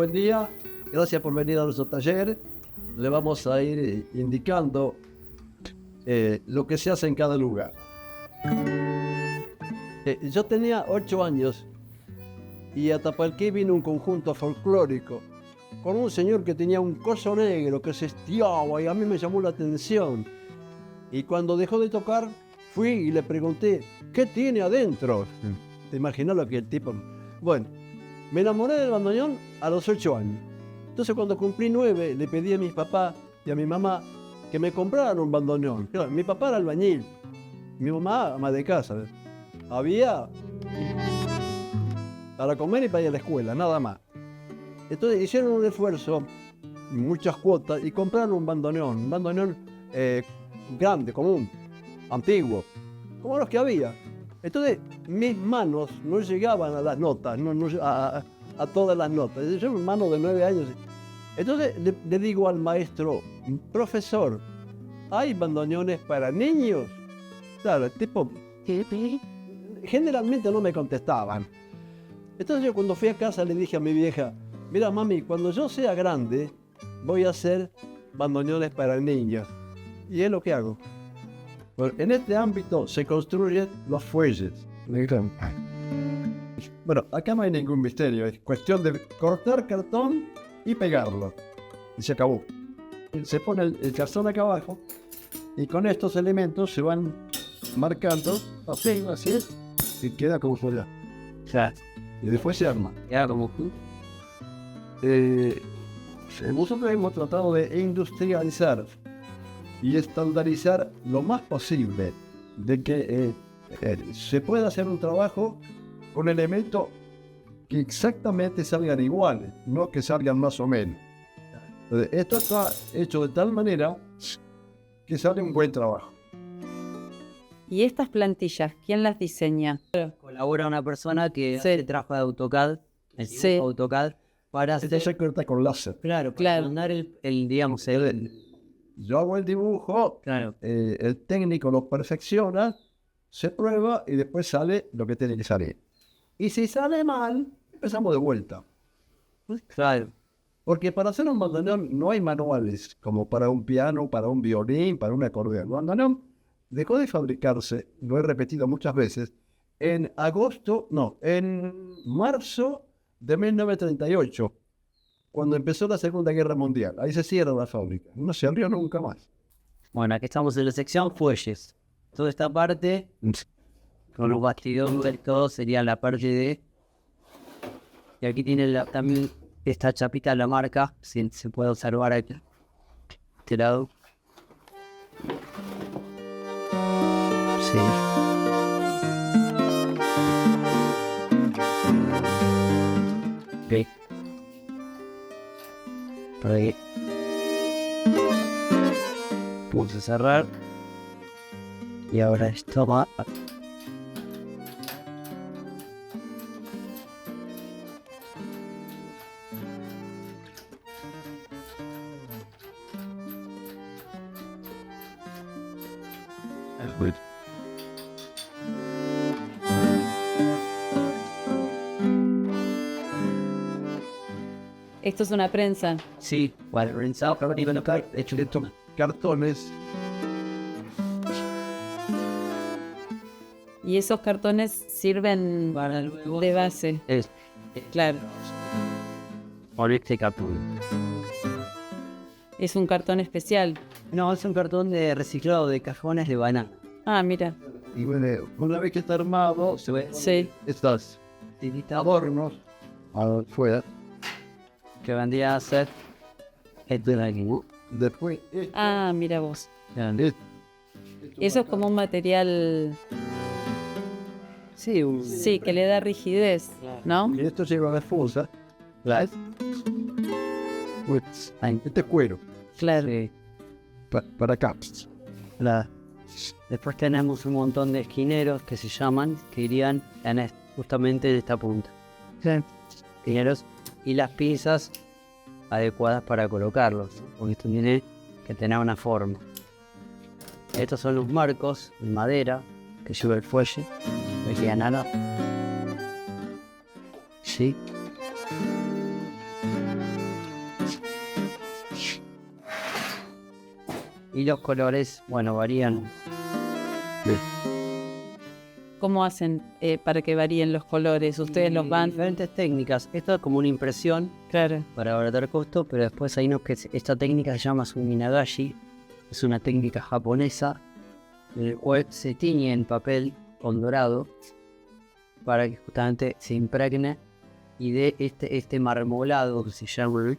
buen día. Gracias por venir a nuestro taller. Le vamos a ir indicando lo que se hace en cada lugar. Yo tenía 8 años y a Tapalqué vino un conjunto folclórico con un señor que tenía un coso negro que se estiaba y a mí me llamó la atención. Y cuando dejó de tocar, fui y le pregunté, ¿qué tiene adentro? ¿Te imaginas lo que el tipo...? Bueno, me enamoré del bandoneón a los 8 años. Entonces cuando cumplí 9, le pedí a mis papás y a mi mamá que me compraran un bandoneón. Claro, mi papá era albañil, mi mamá ama de casa. Había para comer y para ir a la escuela, nada más. Entonces hicieron un esfuerzo, muchas cuotas, y compraron un bandoneón grande, común, antiguo, como los que había. Entonces mis manos no llegaban a las notas, a todas las notas. Yo mi mano de 9 años. Entonces le digo al maestro, profesor, ¿hay bandoneones para niños? Claro, el tipo, generalmente no me contestaban. Entonces yo cuando fui a casa le dije a mi vieja, mira mami, cuando yo sea grande voy a hacer bandoneones para niños. Y es lo que hago. Bueno, en este ámbito se construyen los fuelles. Bueno, acá no hay ningún misterio, es cuestión de cortar cartón y pegarlo. Y se acabó. Se pone el cartón acá abajo y con estos elementos se van marcando, así es, y queda como fuera. Y después se arma. Nosotros hemos tratado de industrializar y estandarizar lo más posible de que se pueda hacer un trabajo con elementos que exactamente salgan iguales, no que salgan más o menos. Entonces, esto está hecho de tal manera que sale un buen trabajo. ¿Y estas plantillas, quién las diseña? Colabora una persona que hace trabajo de AutoCAD, el dibujo AutoCAD, para hacer... Se corta con láser. Claro, mandar digamos, Yo hago el dibujo, claro. El técnico lo perfecciona, se prueba y después sale lo que tiene que salir. Y si sale mal, empezamos de vuelta. Claro. Porque para hacer un bandoneón no hay manuales, como para un piano, para un violín, para un acordeón. El bandoneón dejó de fabricarse, lo he repetido muchas veces, en marzo de 1938. Cuando empezó la Segunda Guerra Mundial. Ahí se cierra la fábrica. No se abrió nunca más. Bueno, aquí estamos en la sección fuelles. Toda esta parte, con los bastidores, todo sería la parte de... Y aquí tiene también esta chapita de la marca, si se puede observar aquí. Este lado. Sí. Ok. Por ahí. Vamos a cerrar. Y ahora esto va. Esto es una prensa. Sí, bueno, prensado, pero iban a estar hecho de cartones. Y esos cartones sirven para luego de base. Claro. Por este cartón. Es un cartón especial. No, es un cartón de reciclado de cajones de banana. Ah, mira. Y bueno, una vez que está armado, se ve estas adornos afuera. Que vendría a ser esto de aquí, ¿no? Después, Mira vos. Esto Eso es como un material... Sí, que le da rigidez, ¿no? Y esto lleva la esposa. Este es cuero. Claro. Sí. Para acá. Después tenemos un montón de esquineros que se llaman, que irían justamente de esta punta. Esquineros y las pinzas adecuadas para colocarlos, porque esto tiene que tener una forma. Estos son los marcos de madera que lleva el fuelle. No queda nada. Sí. Y los colores, bueno, varían. ¿Cómo hacen para que varíen los colores? Ustedes los van... Diferentes técnicas. Esto es como una impresión Claro. para abaratar costo, pero después hay unos que esta técnica se llama suminagashi. Es una técnica japonesa en la cual se tiñe el papel con dorado para que justamente se impregne y dé este marmolado que se llama,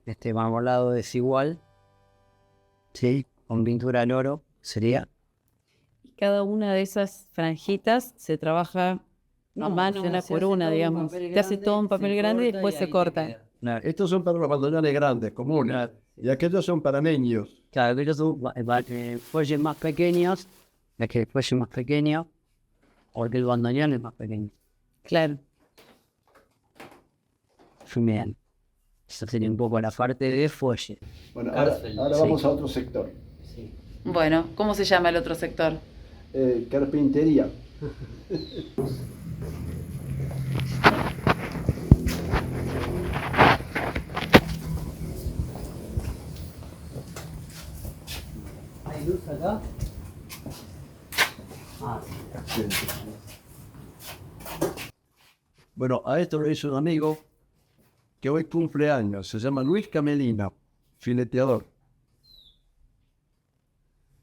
este marmolado desigual, ¿sí? Con pintura al oro sería. Cada una de esas franjitas se trabaja a mano, una por una, digamos. Se hace todo un papel grande y después se corta. Estos son para los bandoneones grandes, comunes. Claro. Y aquellos son para niños. Claro, aquellos son fuelles más pequeños, que el fuelle más pequeño, o que el bandoneón es más pequeño. Claro. Bien. Eso sería un poco la parte de fuelle. Bueno, ahora Sí. vamos a otro sector. Bueno, ¿cómo se llama el otro sector? Carpintería. ¿Hay luz acá? Ah, Sí. Bueno, a esto lo hizo un amigo que hoy cumple años. Se llama Luis Camelina, fileteador.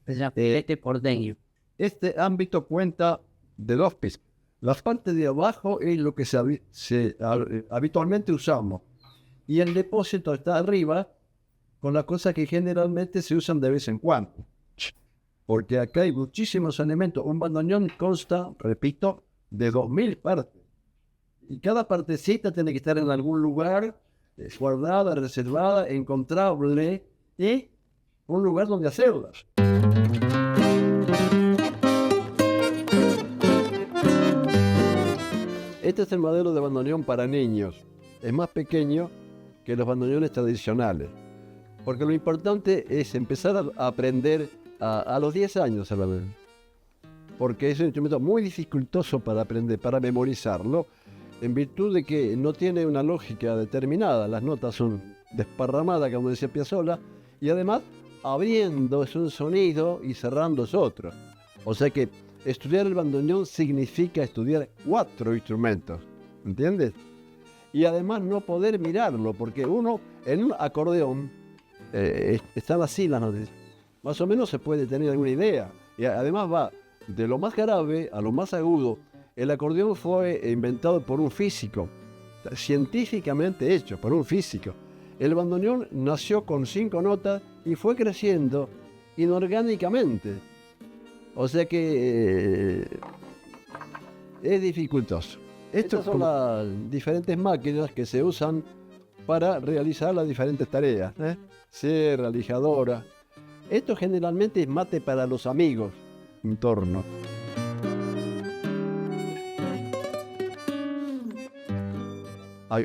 es la filete porteño. Este ámbito cuenta de dos pisos. La parte de abajo es lo que habitualmente usamos. Y el depósito está arriba con las cosas que generalmente se usan de vez en cuando. Porque acá hay muchísimos elementos. Un bandoneón consta, repito, de 2000 partes. Y cada partecita tiene que estar en algún lugar, guardada, reservada, encontrable, y un lugar donde hacerlas. Este es el modelo de bandoneón para niños. Es más pequeño que los bandoneones tradicionales. Porque lo importante es empezar a aprender a los 10 años. Porque es un instrumento muy dificultoso para aprender, para memorizarlo, en virtud de que no tiene una lógica determinada. Las notas son desparramadas, como decía Piazzolla, y además abriendo es un sonido y cerrando es otro. O sea que estudiar el bandoneón significa estudiar 4 instrumentos, ¿entiendes? Y además no poder mirarlo, porque uno en un acordeón están así las notas. Más o menos se puede tener alguna idea. Y además va de lo más grave a lo más agudo. El acordeón fue inventado por un físico, científicamente hecho por un físico. El bandoneón nació con 5 notas y fue creciendo inorgánicamente. O sea que es dificultoso. Estas son las diferentes máquinas que se usan para realizar las diferentes tareas. Sierra, lijadora. Esto generalmente es mate para los amigos en torno.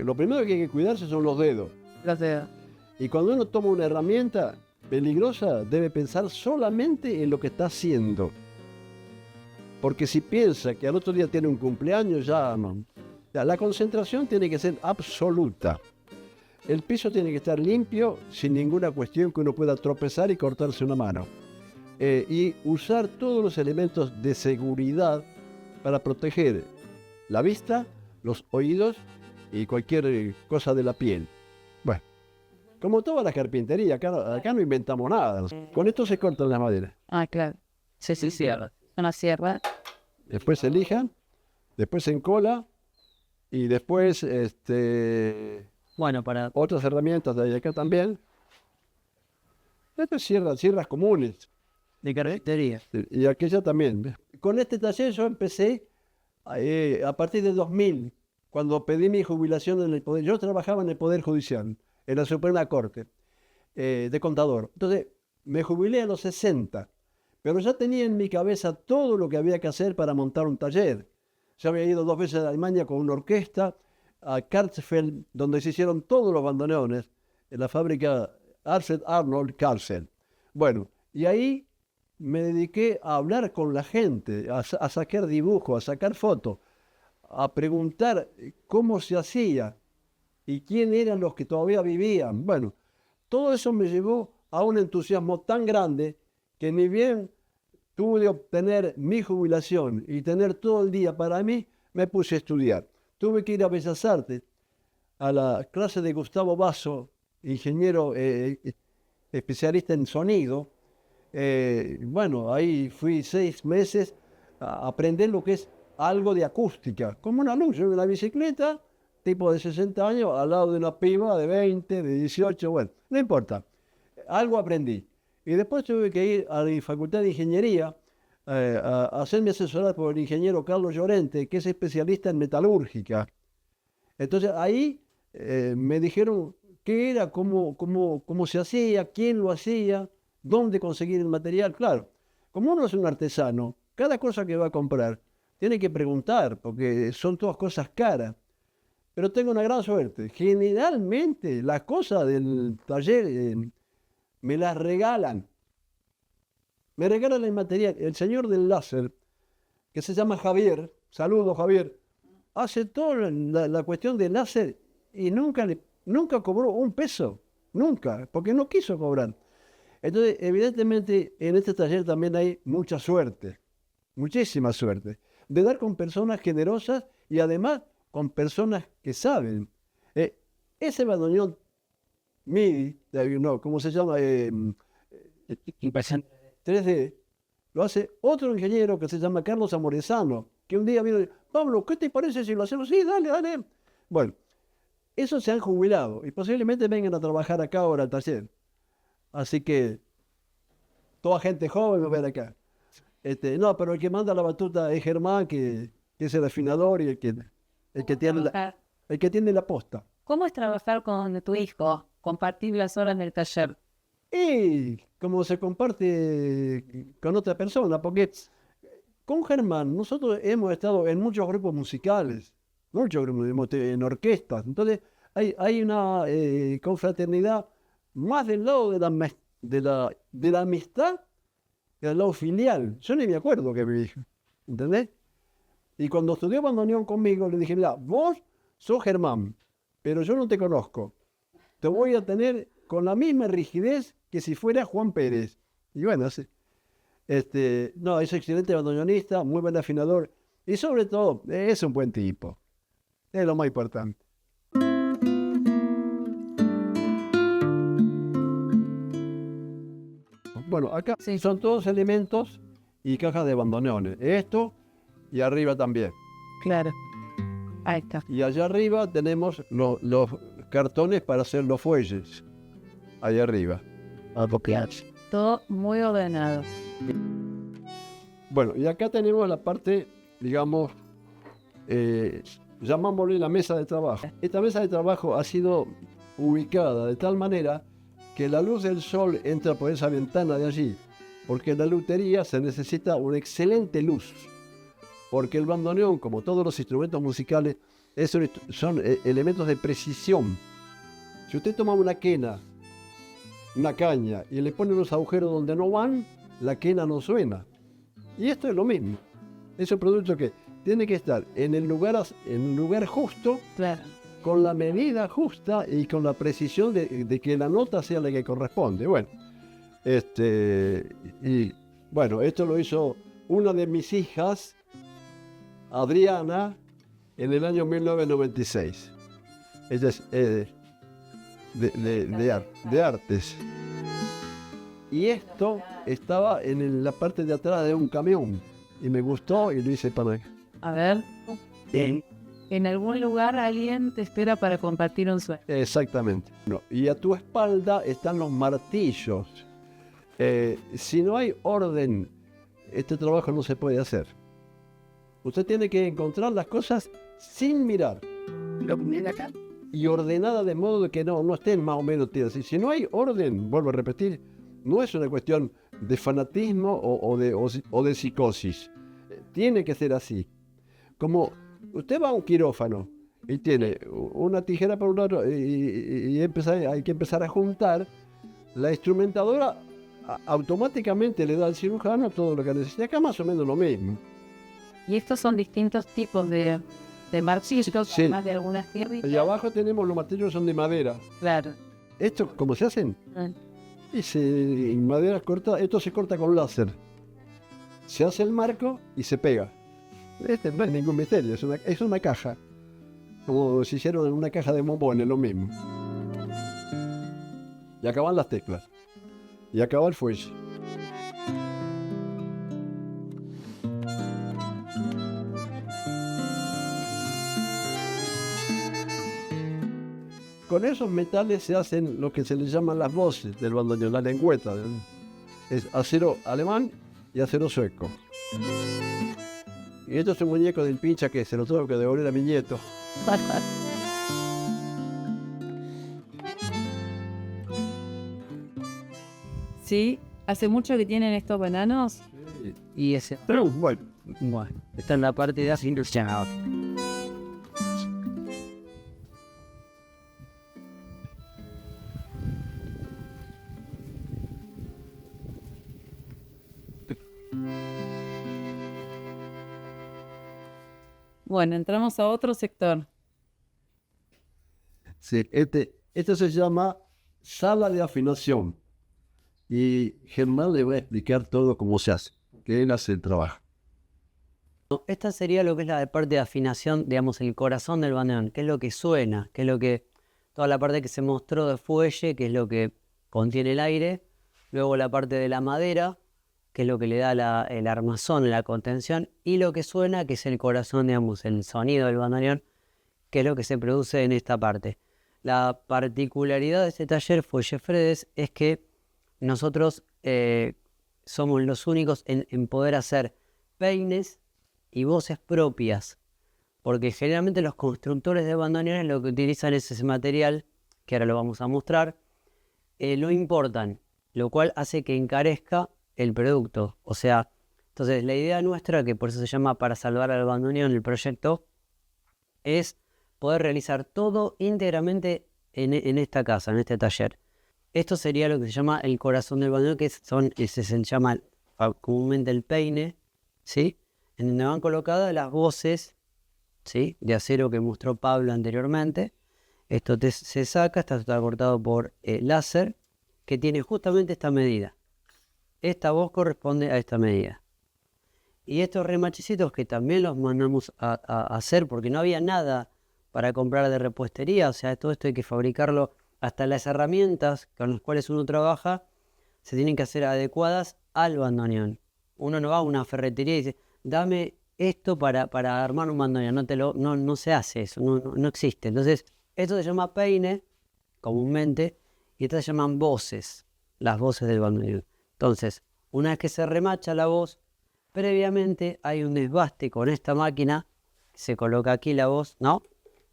Lo primero que hay que cuidarse son los dedos. Los dedos. Y cuando uno toma una herramienta peligrosa, debe pensar solamente en lo que está haciendo. Porque si piensa que al otro día tiene un cumpleaños, ya no. La concentración tiene que ser absoluta. El piso tiene que estar limpio, sin ninguna cuestión que uno pueda tropezar y cortarse una mano. Y usar todos los elementos de seguridad para proteger la vista, los oídos y cualquier cosa de la piel. Bueno, como toda la carpintería, acá no inventamos nada. Con esto se cortan las maderas. Ah, claro. Sí, cierra. Una sierra. Después se lijan, después se encola y después Bueno, para otras herramientas de acá también. Estas sierras comunes. de carpintería. Y aquella también. Con este taller yo empecé a partir de 2000, cuando pedí mi jubilación en el Poder. Yo trabajaba en el Poder Judicial, en la Suprema Corte, de contador. Entonces, me jubilé a los 60, pero ya tenía en mi cabeza todo lo que había que hacer para montar un taller. Ya había ido 2 veces a Alemania con una orquesta, a Karlsfeld, donde se hicieron todos los bandoneones, en la fábrica Alfred Arnold Karlsfeld. Bueno, y ahí me dediqué a hablar con la gente, a sacar dibujos, a sacar fotos, a preguntar cómo se hacía y quién eran los que todavía vivían. Bueno, todo eso me llevó a un entusiasmo tan grande que ni bien tuve de obtener mi jubilación y tener todo el día para mí, me puse a estudiar. Tuve que ir a Bellas Artes, a la clase de Gustavo Basso, ingeniero especialista en sonido. Bueno, ahí fui 6 meses a aprender lo que es algo de acústica, como una luz, yo en la bicicleta, tipo de 60 años, al lado de una piba de 20, de 18, bueno, no importa, algo aprendí. Y después tuve que ir a la Facultad de Ingeniería a hacerme asesorar por el ingeniero Carlos Llorente, que es especialista en metalúrgica. Entonces ahí me dijeron qué era, cómo se hacía, quién lo hacía, dónde conseguir el material. Claro, como uno es un artesano, cada cosa que va a comprar tiene que preguntar, porque son todas cosas caras. Pero tengo una gran suerte. Generalmente las cosas del taller me las regalan. Me regalan el material. El señor del láser, que se llama Javier, saludos Javier, hace toda la cuestión del láser y nunca cobró un peso. Nunca, porque no quiso cobrar. Entonces, evidentemente, en este taller también hay mucha suerte, muchísima suerte, de dar con personas generosas y además con personas que saben. Ese bandoneón MIDI, no, ¿cómo se llama? 3D, lo hace otro ingeniero que se llama Carlos Amorezano, que un día vino y dijo, Pablo, ¿qué te parece si lo hacemos? Sí, dale, dale. Bueno, esos se han jubilado y posiblemente vengan a trabajar acá ahora al taller. Así que toda gente joven va a ver acá. No, pero el que manda la batuta es Germán, que es el afinador y el que tiene la posta. ¿Cómo es trabajar con tu hijo? Compartir las horas del taller. Y como se comparte con otra persona, porque con Germán nosotros hemos estado en muchos grupos musicales, en orquestas. Entonces hay una confraternidad más del lado de la amistad que del lado filial. Yo ni me acuerdo que mi hijo, ¿entendés? Y cuando estudió bandoneón conmigo, le dije, mira, vos sos Germán, pero yo no te conozco. Te voy a tener con la misma rigidez que si fuera Juan Pérez. Y bueno, no, es excelente bandoneonista, muy buen afinador y sobre todo es un buen tipo. Es lo más importante. Bueno, acá Sí. son todos elementos y cajas de bandoneones. Esto y arriba también. Claro. Ahí está. Y allá arriba tenemos los cartones para hacer los fuelles. Allá arriba. Todo muy ordenado. Bueno, y acá tenemos la parte, digamos, llamámosle la mesa de trabajo. Esta mesa de trabajo ha sido ubicada de tal manera que la luz del sol entra por esa ventana de allí, porque en la lutería se necesita una excelente luz, porque el bandoneón, como todos los instrumentos musicales, son elementos de precisión. Si usted toma una quena, una caña, y le pone unos agujeros donde no van, la quena no suena. Y esto es lo mismo. Es un producto que tiene que estar en el lugar justo, Claro. con la medida justa y con la precisión de que la nota sea la que corresponde. Bueno, y bueno, esto lo hizo una de mis hijas, Adriana, en el año 1996. Ella es de artes. Y esto estaba en la parte de atrás de un camión. Y me gustó y lo hice para acá. A ver. En algún lugar alguien te espera para compartir un sueño. Exactamente. No, y a tu espalda están los martillos. Si no hay orden, este trabajo no se puede hacer. Usted tiene que encontrar las cosas sin mirar. Y ordenada de modo de que no estén más o menos tiradas. Y si no hay orden, vuelvo a repetir, no es una cuestión de fanatismo o de psicosis. Tiene que ser así. Como usted va a un quirófano y tiene una tijera por un lado y hay que empezar a juntar, la instrumentadora automáticamente le da al cirujano todo lo que necesita. Acá más o menos lo mismo. Y estos son distintos tipos de martillos, Sí. además de algunas tierritas. Y abajo tenemos los martillos que son de madera. Claro. Estos, ¿cómo se hacen? En madera corta, esto se corta con láser. Se hace el marco y se pega. No es ningún misterio, es una caja. Como si hicieron en una caja de bombones, lo mismo. Y acaban las teclas. Y acaba el fuelle. Con esos metales se hacen lo que se les llaman las voces del bandoneón, la lengüeta. Es acero alemán y acero sueco. Y esto es un muñeco del pincha que se lo tengo que devolver a mi nieto. ¿Sí? ¿Hace mucho que tienen estos bananos? Y ese, Pero bueno, está en la parte de afinación. Bueno, entramos a otro sector. sí, este se llama sala de afinación. Y Germán le va a explicar todo cómo se hace, que él hace el trabajo. Esta sería lo que es la parte de afinación, digamos, el corazón del bandoneón, que es lo que suena, que es lo que, toda la parte que se mostró de fuelle, que es lo que contiene el aire, luego la parte de la madera, que es lo que le da el armazón, la contención, y lo que suena, que es el corazón, digamos, el sonido del bandoneón, que es lo que se produce en esta parte. La particularidad de este taller Fuelle Fredes es que nosotros somos los únicos en poder hacer peines y voces propias, porque generalmente los constructores de bandoneones lo que utilizan es ese material, que ahora lo vamos a mostrar, lo importan, lo cual hace que encarezca el producto. O sea, entonces la idea nuestra, que por eso se llama Para Salvar al Bandoneón el proyecto, es poder realizar todo íntegramente en esta casa, en este taller. Esto sería lo que se llama el corazón del bandoneón, que se llama comúnmente el peine, ¿sí? En donde van colocadas las voces, ¿sí?, de acero que mostró Pablo anteriormente. Esto se saca, está cortado por láser, que tiene justamente esta medida. Esta voz corresponde a esta medida. Y estos remachecitos que también los mandamos a hacer, porque no había nada para comprar de repuestería, o sea, todo esto hay que fabricarlo. Hasta las herramientas con las cuales uno trabaja se tienen que hacer adecuadas al bandoneón. Uno no va a una ferretería y dice, dame esto para armar un bandoneón. No se hace eso, no existe. Entonces, esto se llama peine, comúnmente, y estas se llaman voces, las voces del bandoneón. Entonces, una vez que se remacha la voz, previamente hay un desbaste con esta máquina, se coloca aquí la voz, ¿no?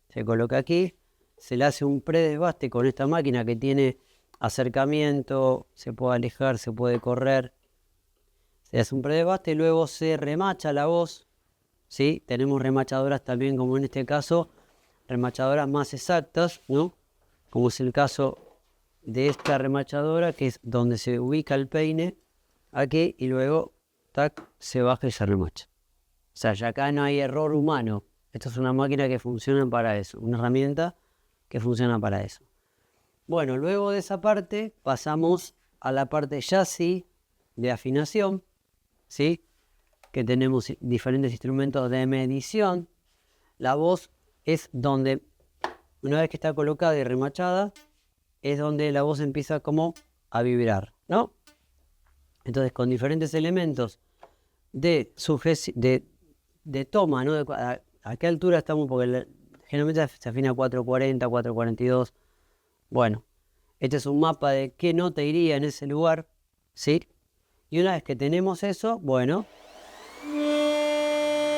Se coloca aquí. Se le hace un predesbaste con esta máquina que tiene acercamiento, se puede alejar, se puede correr. Se hace un predesbaste y luego se remacha la voz, ¿sí? Tenemos remachadoras también, como en este caso, remachadoras más exactas, ¿no? Como es el caso de esta remachadora, que es donde se ubica el peine, aquí, y luego, tac, se baja y se remacha. O sea, ya acá no hay error humano. Esto es una máquina que funciona para eso, una herramienta que funciona para eso. Bueno, luego de esa parte pasamos a la parte ya sí de afinación, ¿sí? Que tenemos diferentes instrumentos de medición. La voz es donde, una vez que está colocada y remachada, es donde la voz empieza como a vibrar, ¿no? Entonces, con diferentes elementos de toma, ¿no? ¿A qué altura estamos? Porque generalmente se afina a 440, 442. Bueno, este es un mapa de qué nota iría en ese lugar, ¿sí? Y una vez que tenemos eso, bueno,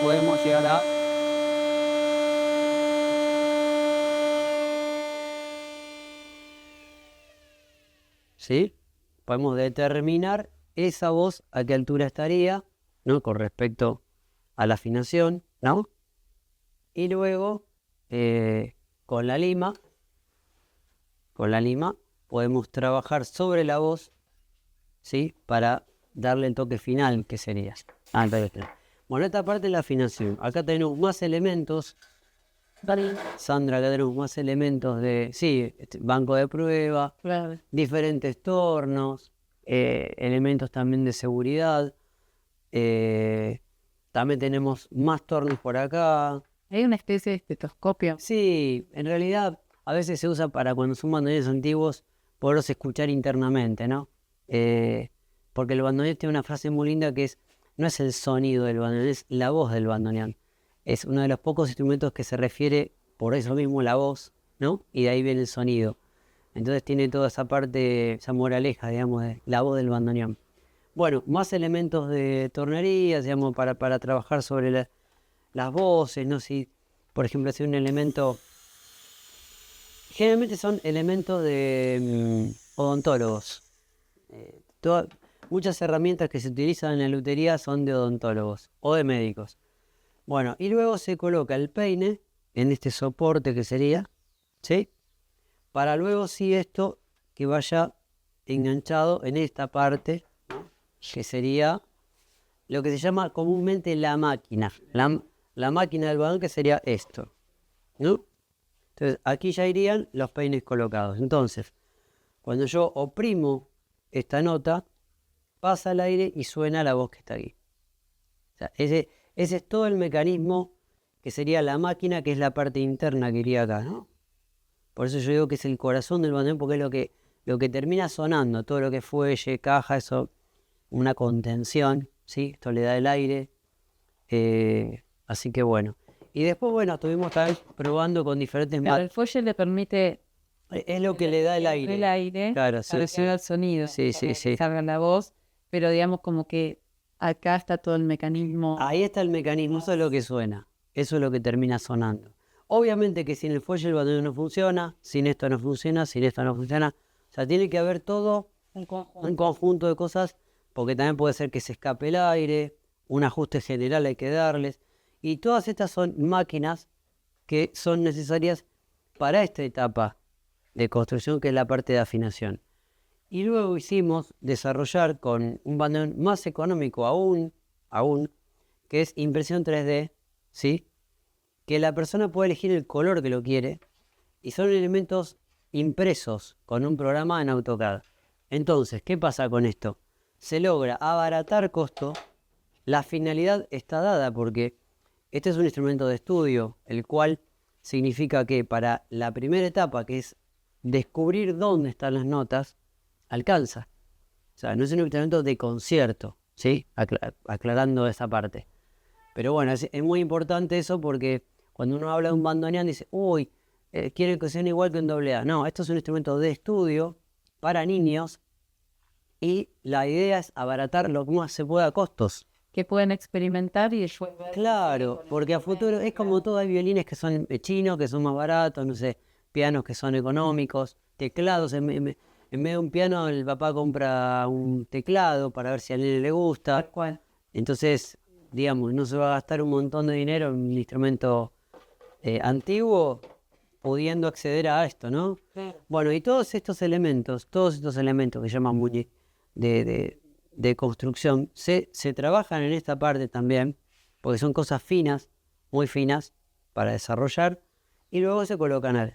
podemos llegar a... ¿Sí? Podemos determinar esa voz a qué altura estaría, ¿no? Con respecto a la afinación, ¿no? Y luego, con la lima podemos trabajar sobre la voz, ¿sí? Para darle el toque final, que sería. Bueno, esta parte es la afinación. Acá tenemos más elementos Sandra, acá tenemos más elementos de, sí, banco de prueba, Claro. diferentes tornos, elementos también de seguridad. También tenemos más tornos por acá. Hay una especie de estetoscopio. Sí, en realidad a veces se usa para cuando son bandoneones antiguos poderlos escuchar internamente, ¿no? Porque el bandoneón tiene una frase muy linda que es, no es el sonido del bandoneón, es la voz del bandoneón. Es uno de los pocos instrumentos que se refiere por eso mismo la voz, ¿no? Y de ahí viene el sonido. Entonces tiene toda esa parte, esa moraleja, digamos, de la voz del bandoneón. Bueno, más elementos de tornerías, digamos, para trabajar sobre las voces, ¿no? Si, por ejemplo, si un elemento... Generalmente son elementos de odontólogos. Muchas herramientas que se utilizan en la lutería son de odontólogos o de médicos. Bueno, y luego se coloca el peine en este soporte que sería, ¿sí? Para luego sí esto que vaya enganchado en esta parte, ¿no? Que sería lo que se llama comúnmente la máquina. La máquina del balón que sería esto, ¿no? Entonces aquí ya irían los peines colocados. Entonces, cuando yo oprimo esta nota, pasa el aire y suena la voz que está aquí. O sea, ese es todo el mecanismo que sería la máquina, que es la parte interna que iría acá, ¿no? Por eso yo digo que es el corazón del bandoneón, porque es lo que termina sonando, todo lo que es fuelle, caja, eso, una contención, ¿sí? Esto le da el aire. Así que bueno. Y después, bueno, estuvimos también probando con diferentes Claro, el fuelle le permite Es lo que le da el aire. el aire Claro, sí. para recibir el sonido, Sí, sí, para sí. que salga la voz, pero digamos como que acá está todo el mecanismo. Ahí está el mecanismo, eso es lo que suena. Eso es lo que termina sonando. Obviamente que sin el fuelle el bandoneón no funciona, sin esto no funciona, sin esto no funciona. O sea, tiene que haber todo un conjunto de cosas, porque también puede ser que se escape el aire, un ajuste general hay que darles. Y todas estas son máquinas que son necesarias para esta etapa de construcción, que es la parte de afinación. Y luego hicimos desarrollar con un bandoneón más económico aún, que es impresión 3D, ¿sí? Que la persona puede elegir el color que lo quiere y son elementos impresos con un programa en AutoCAD. Entonces, ¿qué pasa con esto? Se logra abaratar costo, la finalidad está dada porque este es un instrumento de estudio, el cual significa que para la primera etapa, que es descubrir dónde están las notas, alcanza. O sea, no es un instrumento de concierto, ¿sí? Aclarando esa parte. Pero bueno, es muy importante eso porque cuando uno habla de un bandoneón dice, uy, quiere que suene igual que un doble A. No, esto es un instrumento de estudio para niños y la idea es abaratar lo que más se pueda costos. Que pueden experimentar y después ver. Claro, porque a futuro es como todo, hay violines que son chinos, que son más baratos, no sé, pianos que son económicos, teclados, en vez de un piano el papá compra un teclado para ver si a él le gusta. Tal cual. Entonces, digamos, no se va a gastar un montón de dinero en un instrumento antiguo pudiendo acceder a esto, ¿no? Claro. Bueno, y todos estos elementos que llaman de construcción, se trabajan en esta parte también, porque son cosas finas, muy finas, para desarrollar, y luego se colocan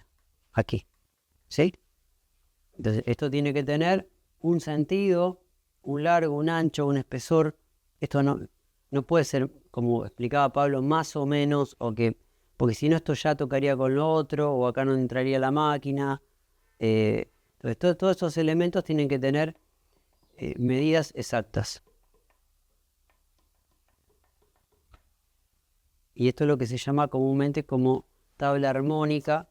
aquí, ¿sí? Entonces, esto tiene que tener un sentido, un largo, un ancho, un espesor. Esto no puede ser, como explicaba Pablo, más o menos, porque si no esto ya tocaría con lo otro, o acá no entraría la máquina. Entonces, todos estos elementos tienen que tener medidas exactas. Y esto es lo que se llama comúnmente como tabla armónica,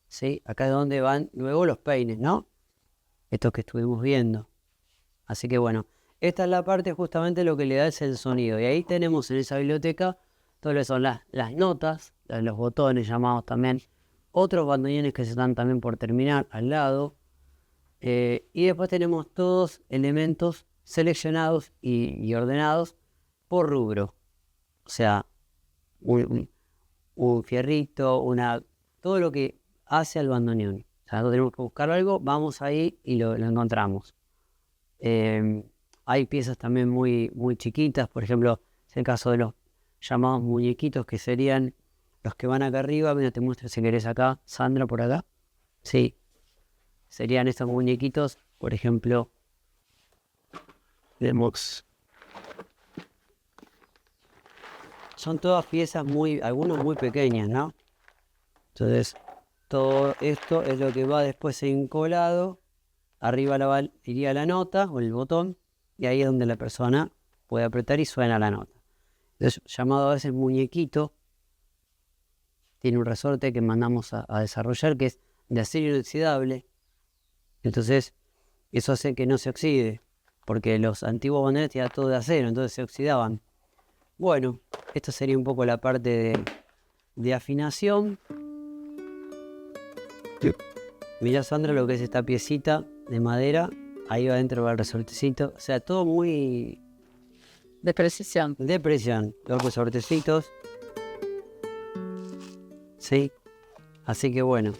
¿sí? Acá es donde van luego los peines, ¿no? Estos que estuvimos viendo. Así que bueno, esta es la parte justamente lo que le da es el sonido. Y ahí tenemos en esa biblioteca todo lo que son las notas, los botones llamados también, otros bandoneones que se están también por terminar al lado. Y después tenemos todos elementos seleccionados y ordenados por rubro. O sea, un fierrito, todo lo que hace al bandoneón. O sea, nosotros tenemos que buscar algo, vamos ahí y lo encontramos. Hay piezas también muy, muy chiquitas, por ejemplo, es el caso de los llamados muñequitos, que serían los que van acá arriba, mira, te muestro si querés acá, Sandra, por acá. Sí, serían estos muñequitos, por ejemplo, de Mox. Son todas piezas algunas muy pequeñas, ¿no? Entonces, todo esto es lo que va después encolado. Arriba iría la nota o el botón, y ahí es donde la persona puede apretar y suena la nota. Entonces, llamado a veces muñequito, tiene un resorte que mandamos a desarrollar, que es de acero inoxidable. Entonces, eso hace que no se oxide, porque los antiguos bandoneones eran todo de acero, entonces se oxidaban. Bueno, esto sería un poco la parte de afinación. Mirá, Sandra, lo que es esta piecita de madera. Ahí va adentro va el resortecito. O sea, todo muy... De precisión. de presión. Los resortecitos. Sí. Así que bueno.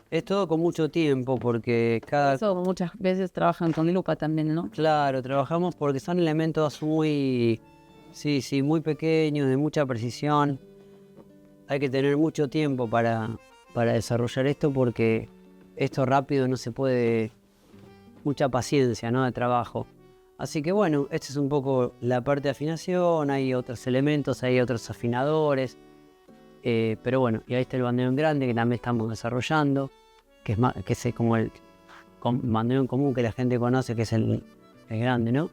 Es todo con mucho tiempo porque Eso muchas veces trabajan con lupa también, ¿no? Claro, trabajamos porque son elementos muy... Sí, muy pequeños, de mucha precisión. Hay que tener mucho tiempo para desarrollar esto porque esto rápido no se puede... Mucha paciencia, ¿no? De trabajo. Así que bueno, esta es un poco la parte de afinación. Hay otros elementos, hay otros afinadores. Pero bueno, y ahí está el bandoneón grande que también estamos desarrollando. Que es como el bandoneón común que la gente conoce, que es el grande, ¿no?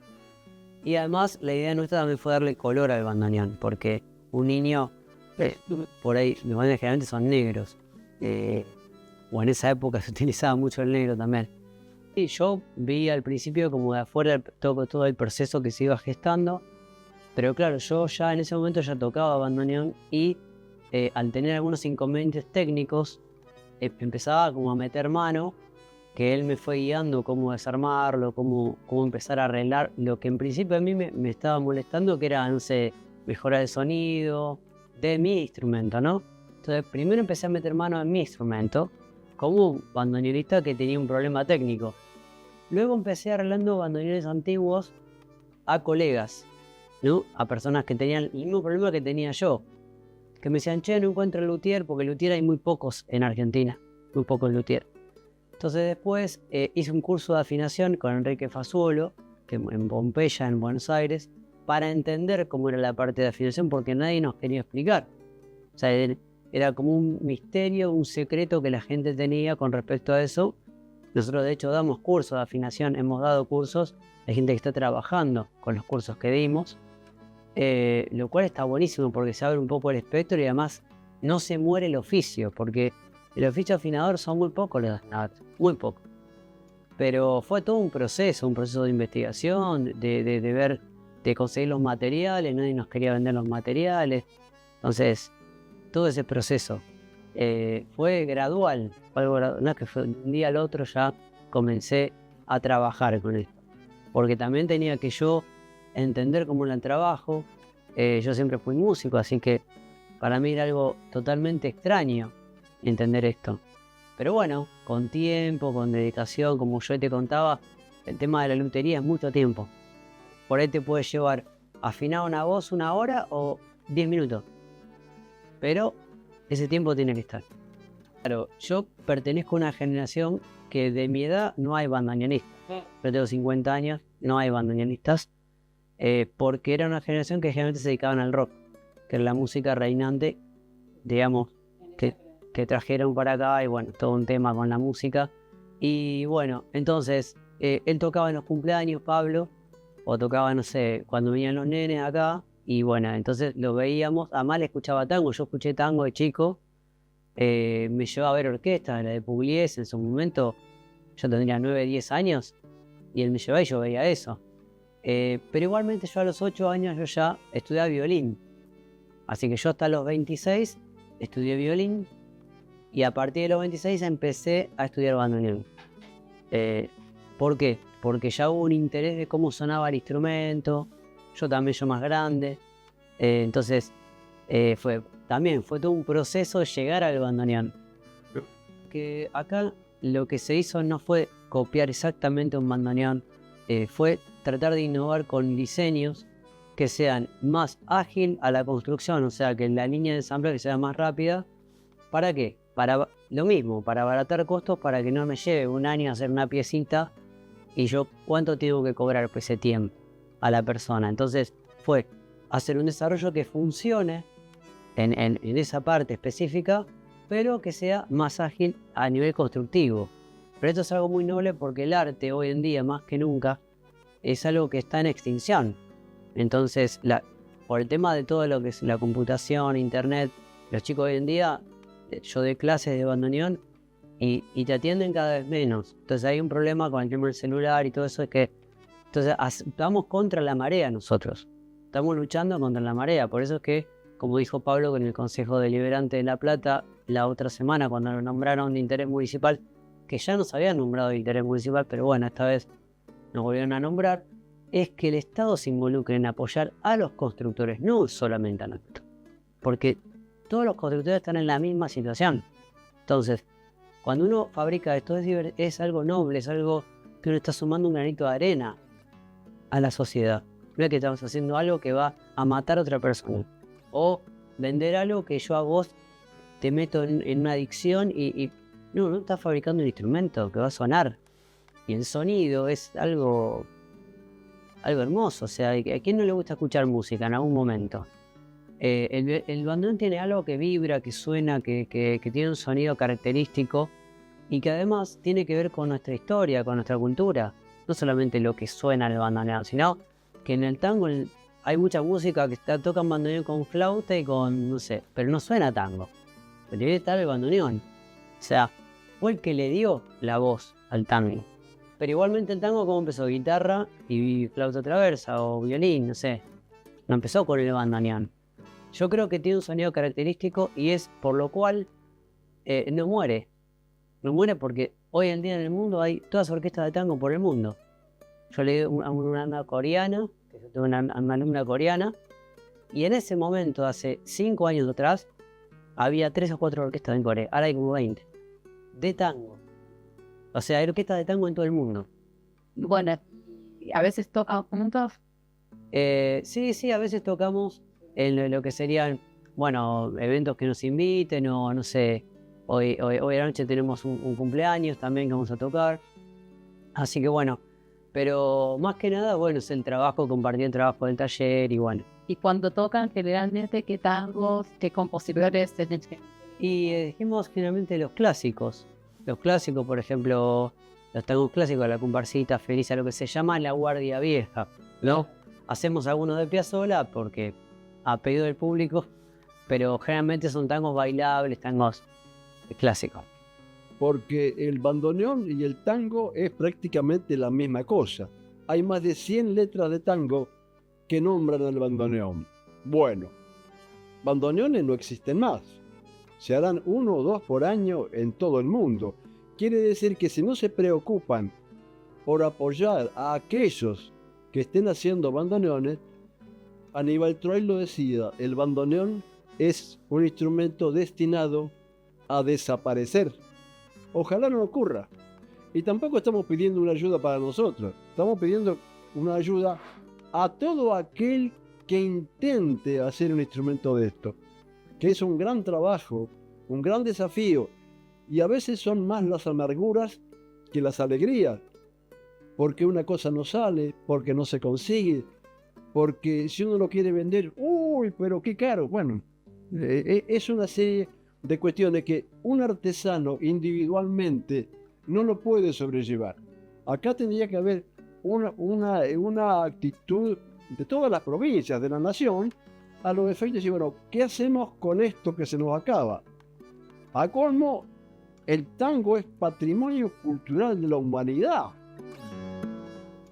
Y además la idea nuestra también fue darle color al bandoneón, porque un niño, por ahí, los bandoneones generalmente son negros, o en esa época se utilizaba mucho el negro también. Y yo vi al principio como de afuera todo el proceso que se iba gestando, pero claro, yo ya en ese momento ya tocaba bandoneón y al tener algunos inconvenientes técnicos, empezaba como a meter mano, que él me fue guiando cómo desarmarlo, cómo empezar a arreglar lo que en principio a mí me estaba molestando, que era, no sé, mejorar el sonido de mi instrumento, ¿no? Entonces primero empecé a meter mano en mi instrumento, como un bandoneonista que tenía un problema técnico. Luego empecé arreglando bandoneones antiguos a colegas, ¿no? A personas que tenían el mismo problema que tenía yo. Que me decían, che, no encuentro el luthier, porque luthier hay muy pocos en Argentina, muy pocos luthier. Entonces después hice un curso de afinación con Enrique Fasuolo, que en Pompeya, en Buenos Aires, para entender cómo era la parte de afinación, porque nadie nos quería explicar. O sea, era como un misterio, un secreto que la gente tenía con respecto a eso. Nosotros de hecho damos cursos de afinación, hemos dado cursos, hay gente que está trabajando con los cursos que dimos. Lo cual está buenísimo porque se abre un poco el espectro y además no se muere el oficio, porque el oficio afinador son muy pocos los afinadores, muy poco. Pero fue todo un proceso de investigación, de ver, de conseguir los materiales, nadie nos quería vender los materiales. Entonces, todo ese proceso fue gradual, no es que fue de un día al otro ya comencé a trabajar con esto, porque también tenía que yo entender cómo era el trabajo. Yo siempre fui músico, así que para mí era algo totalmente extraño entender esto. Pero bueno, con tiempo, con dedicación, como yo te contaba, el tema de la lutería es mucho tiempo. Por ahí te puede llevar afinar una voz 1 hora o 10 minutos. Pero ese tiempo tiene que estar. Claro, yo pertenezco a una generación que de mi edad no hay bandoneonistas. Yo tengo 50 años, no hay bandoneonistas. Porque era una generación que generalmente se dedicaban al rock, que era la música reinante, digamos, que trajeron para acá, y bueno, todo un tema con la música. Y bueno, entonces, él tocaba en los cumpleaños, Pablo, o tocaba, no sé, cuando venían los nenes acá, y bueno, entonces lo veíamos. Además le escuchaba tango, yo escuché tango de chico, me llevaba a ver orquestas, la de Pugliese en su momento, yo tendría 9, 10 años, y él me llevaba y yo veía eso. Pero igualmente yo a los 8 años yo ya estudiaba violín. Así que yo hasta los 26 estudié violín y a partir de los 26 empecé a estudiar bandoneón. ¿Por qué? Porque ya hubo un interés de cómo sonaba el instrumento, yo más grande. Entonces fue todo un proceso llegar al bandoneón. Que acá lo que se hizo no fue copiar exactamente un bandoneón, fue tratar de innovar con diseños que sean más ágil a la construcción, o sea, que la línea de ensamblaje sea más rápida. ¿Para qué? Para lo mismo, para abaratar costos, para que no me lleve un año hacer una piecita y yo cuánto tengo que cobrar por ese tiempo a la persona. Entonces fue hacer un desarrollo que funcione en esa parte específica, pero que sea más ágil a nivel constructivo. Pero esto es algo muy noble porque el arte hoy en día, más que nunca, es algo que está en extinción. Entonces, por el tema de todo lo que es la computación, internet, los chicos hoy en día, yo doy clases de bandoneón y te atienden cada vez menos. Entonces hay un problema con el tema del celular y todo eso, es que entonces estamos contra la marea nosotros. Estamos luchando contra la marea. Por eso es que, como dijo Pablo con el Consejo Deliberante de La Plata, la otra semana cuando lo nombraron de interés municipal, que ya nos habían nombrado de interés municipal, pero bueno, esta vez nos volvieron a nombrar, es que el Estado se involucre en apoyar a los constructores, no solamente a nosotros. Porque todos los constructores están en la misma situación. Entonces, cuando uno fabrica esto es algo noble, es algo que uno está sumando un granito de arena a la sociedad. No es que estamos haciendo algo que va a matar a otra persona. O vender algo que yo a vos te meto en una adicción y no estás fabricando un instrumento que va a sonar. Y el sonido es algo hermoso. O sea, ¿a quién no le gusta escuchar música en algún momento? El bandoneón tiene algo que vibra, que suena, que tiene un sonido característico y que además tiene que ver con nuestra historia, con nuestra cultura. No solamente lo que suena en el bandoneón, sino que en el tango hay mucha música que tocan bandoneón con flauta y con, no sé, pero no suena tango. Pero debe estar el bandoneón. O sea, fue el que le dio la voz al tango. Pero igualmente el tango, ¿cómo empezó? Guitarra y flauta traversa o violín, no sé. No empezó con el bandoneón. Yo creo que tiene un sonido característico y es por lo cual no muere. No muere porque hoy en día en el mundo hay todas orquestas de tango por el mundo. Yo leí a una coreana, que yo tuve una alumna coreana, y en ese momento, hace 5 años atrás, había 3 o 4 orquestas en Corea. Ahora hay como 20. De tango. O sea, hay orquestas de tango en todo el mundo. Bueno, a veces tocan juntos. Sí, a veces tocamos en lo que serían, bueno, eventos que nos inviten o no sé. Hoy a la noche tenemos un cumpleaños también que vamos a tocar. Así que bueno, pero más que nada, bueno, es el trabajo, compartir el trabajo del taller y bueno. Y cuando tocan, generalmente, ¿qué tangos, qué compositores? Y dijimos generalmente los clásicos. Los clásicos, por ejemplo, los tangos clásicos, la comparsita feliz, a lo que se llama la guardia vieja, ¿no? Hacemos algunos de Piazzolla porque a pedido del público, pero generalmente son tangos bailables, tangos clásicos. Porque el bandoneón y el tango es prácticamente la misma cosa. Hay más de 100 letras de tango que nombran al bandoneón. Bueno, bandoneones no existen más. Se harán 1 o 2 por año en todo el mundo. Quiere decir que si no se preocupan por apoyar a aquellos que estén haciendo bandoneones, Aníbal Troil lo decía, el bandoneón es un instrumento destinado a desaparecer. Ojalá no ocurra. Y tampoco estamos pidiendo una ayuda para nosotros. Estamos pidiendo una ayuda a todo aquel que intente hacer un instrumento de esto, que es un gran trabajo, un gran desafío, y a veces son más las amarguras que las alegrías, porque una cosa no sale, porque no se consigue, porque si uno lo quiere vender, ¡uy, pero qué caro! Bueno, es una serie de cuestiones que un artesano individualmente no lo puede sobrellevar. Acá tendría que haber una actitud de todas las provincias de la nación a los efectos de decir, bueno, ¿qué hacemos con esto que se nos acaba? A colmo, el tango es patrimonio cultural de la humanidad.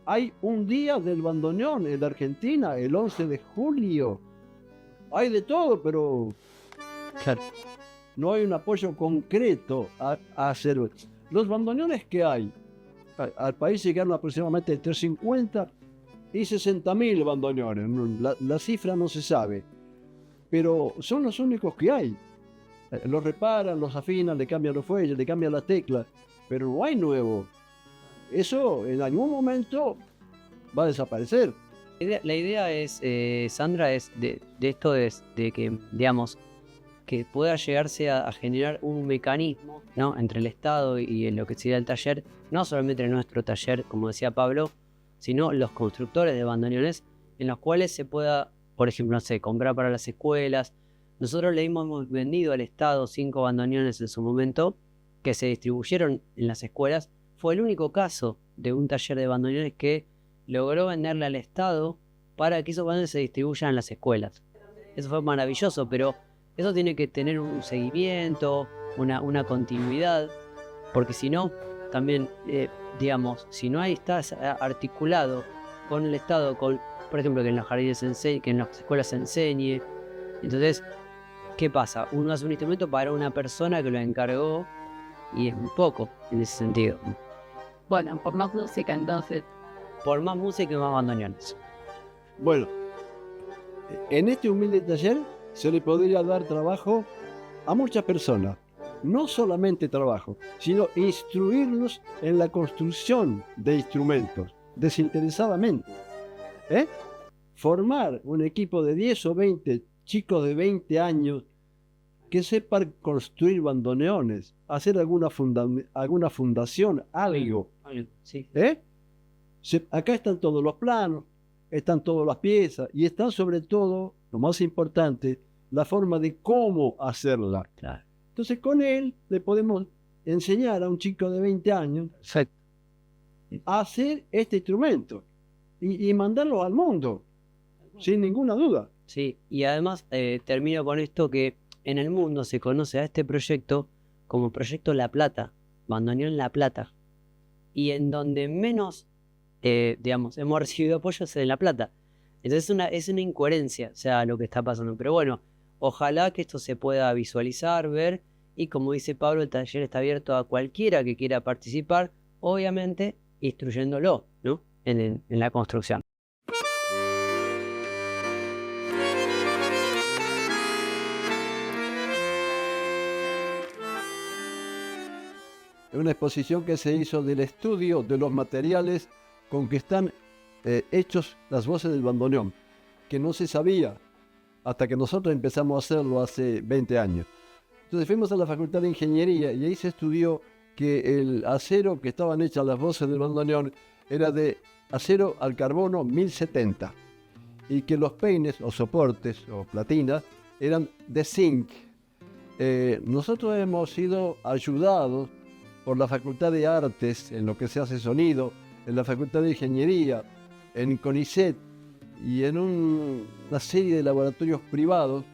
Hay un día del bandoneón en la Argentina, el 11 de julio. Hay de todo, pero Claro. no hay un apoyo concreto a hacerlo. Los bandoneones que hay, al país llegaron aproximadamente entre 50 y 60.000 bandoneones. La cifra no se sabe, pero son los únicos que hay. Los reparan, los afinan, le cambian los fuelles, le cambian las teclas, pero no hay nuevo. Eso en algún momento va a desaparecer. La idea es, Sandra, es de esto es de que, digamos, que pueda llegarse a generar un mecanismo, ¿no?, entre el Estado y lo que sería el taller, no solamente en nuestro taller, como decía Pablo, sino los constructores de bandoneones, en los cuales se pueda, por ejemplo, no sé, comprar para las escuelas. Nosotros le hemos vendido al Estado 5 bandoneones en su momento, que se distribuyeron en las escuelas. Fue el único caso de un taller de bandoneones que logró venderle al Estado para que esos bandoneones se distribuyan en las escuelas. Eso fue maravilloso, pero eso tiene que tener un seguimiento, una continuidad, porque si no, también, digamos, si no está articulado con el Estado, por ejemplo, que en los jardines se enseñe, que en las escuelas se enseñe, entonces, ¿qué pasa? Uno hace un instrumento para una persona que lo encargó y es muy poco en ese sentido. Bueno, por más música entonces. Por más música y más bandoneones. Bueno, en este humilde taller se le podría dar trabajo a muchas personas. No solamente trabajo, sino instruirlos en la construcción de instrumentos, desinteresadamente. Formar un equipo de 10 o 20 chicos de 20 años que sepan construir bandoneones, hacer alguna fundación, algo. Sí. Acá están todos los planos, están todas las piezas y están sobre todo, lo más importante, la forma de cómo hacerla. Claro. Entonces con él le podemos enseñar a un chico de 20 años Perfecto. a hacer este instrumento y mandarlo al mundo, sin ninguna duda. Sí, y además termino con esto, que en el mundo se conoce a este proyecto como Proyecto La Plata, Bandoneón La Plata, y en donde menos, digamos, hemos recibido apoyo es en La Plata. Entonces es una incoherencia, o sea, lo que está pasando. Pero bueno, ojalá que esto se pueda visualizar, ver, y como dice Pablo, el taller está abierto a cualquiera que quiera participar, obviamente instruyéndolo, ¿no?, en la construcción. Es una exposición que se hizo del estudio de los materiales con que están hechos las voces del bandoneón, que no se sabía hasta que nosotros empezamos a hacerlo hace 20 años. Entonces fuimos a la Facultad de Ingeniería y ahí se estudió que el acero que estaban hechas las voces del bandoneón era de acero al carbono 1070 y que los peines o soportes o platinas eran de zinc. Nosotros hemos sido ayudados por la Facultad de Artes en lo que se hace sonido, en la Facultad de Ingeniería, en CONICET y en una serie de laboratorios privados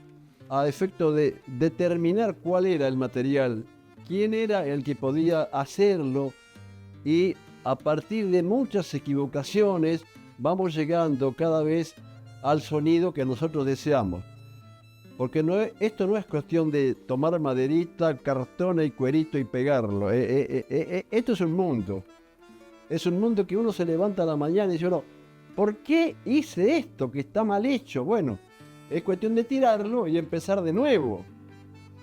a efecto de determinar cuál era el material, quién era el que podía hacerlo, y a partir de muchas equivocaciones vamos llegando cada vez al sonido que nosotros deseamos. Porque esto no es cuestión de tomar maderita, cartón y cuerito y pegarlo. Esto es un mundo. Es un mundo que uno se levanta a la mañana y dice, no, ¿por qué hice esto que está mal hecho? Bueno, es cuestión de tirarlo y empezar de nuevo.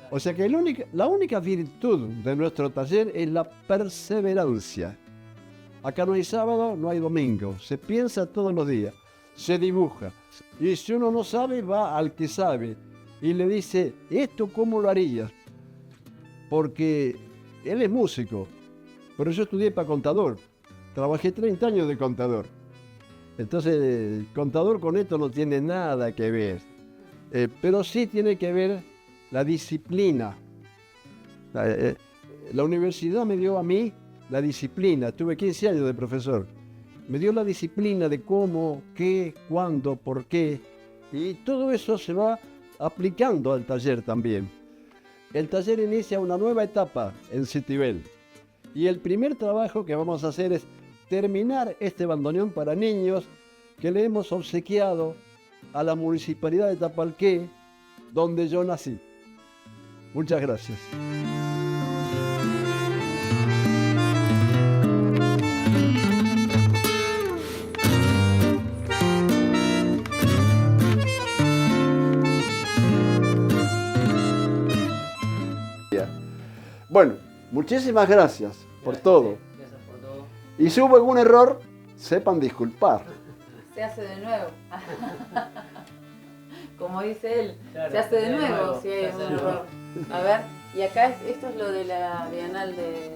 O sea que la única virtud de nuestro taller es la perseverancia. Acá no hay sábado, no hay domingo. Se piensa todos los días, se dibuja. Y si uno no sabe, va al que sabe y le dice, ¿esto cómo lo harías? Porque él es músico, pero yo estudié para contador. Trabajé 30 años de contador. Entonces, el contador con esto no tiene nada que ver. Pero sí tiene que ver la disciplina. La universidad me dio a mí la disciplina. Tuve 15 años de profesor. Me dio la disciplina de cómo, qué, cuándo, por qué. Y todo eso se va aplicando al taller también. El taller inicia una nueva etapa en Citibel. Y el primer trabajo que vamos a hacer es terminar este bandoneón para niños que le hemos obsequiado a la Municipalidad de Tapalqué, donde yo nací. Muchas gracias. Bueno, muchísimas gracias por todo. Gracias por todo. Y si hubo algún error, sepan disculpar. se hace de nuevo. Como dice él, Claro, se hace de de nuevo nuevo, si hay se hace un de error. A ver, y acá esto es lo de la Bienal de...